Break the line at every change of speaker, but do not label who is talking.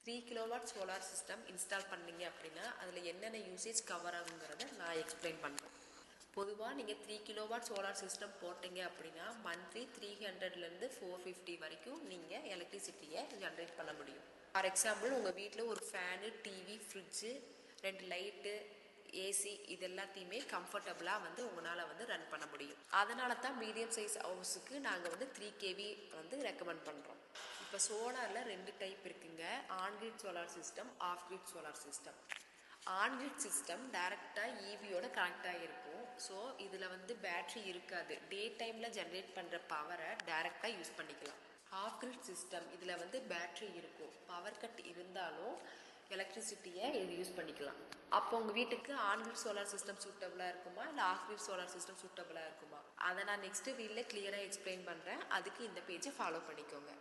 3 kilowatt solar system install பண்ணீங்க அப்படின்னா அதில் என்னென்ன யூசேஜ் கவர் ஆகுங்கிறத நான் எக்ஸ்பிளைன் பண்ணுறேன். பொதுவாக நீங்கள் 3 கிலோவாட் சோலார் சிஸ்டம் போட்டிங்க அப்படின்னா மந்த்லி 300லேருந்து 450 வரைக்கும் நீங்கள் எலக்ட்ரிசிட்டியை ஜென்ரேட் பண்ண முடியும். ஃபார் எக்ஸாம்பிள் உங்கள் வீட்டில் ஒரு fan, TV, fridge, 2 light, AC இது எல்லாத்தையுமே கம்ஃபர்டபுளாக உங்களால் ரன் பண்ண முடியும். அதனால தான் மீடியம் சைஸ் ஹவுஸுக்கு நாங்கள் 3 kV ரெக்கமெண்ட் பண்ணுறோம். இப்போ சோலாரில் 2 டைப் இருக்குங்க. On-grid solar system, of grid solar system. On-grid system டைரெக்டாக ஈவியோட கனெக்டாக இருக்கும். ஸோ இதில் பேட்ரி இருக்காது. டே டைமில் ஜென்ரேட் பண்ணுற பவரை டைரெக்டாக யூஸ் பண்ணிக்கலாம். ஆஃப் கிரிட் சிஸ்டம் இதில் பேட்ரி இருக்கும். பவர் கட் இருந்தாலும் எலக்ட்ரிசிட்டியை இது யூஸ் பண்ணிக்கலாம். அப்போ உங்கள் வீட்டுக்கு ஆன்கிரிட் சோலார் சிஸ்டம் சூட்டபுளாக இருக்குமா இல்லை ஆஃப் கிரிட் சோலார் சிஸ்டம் சூட்டபுளாக இருக்குமா? அதை நான் நெக்ஸ்ட் வீடியோவில் கிளியராக எக்ஸ்பிளைன் பண்ணுறேன். அதுக்கு இந்த பேஜை ஃபாலோ பண்ணிக்கோங்க.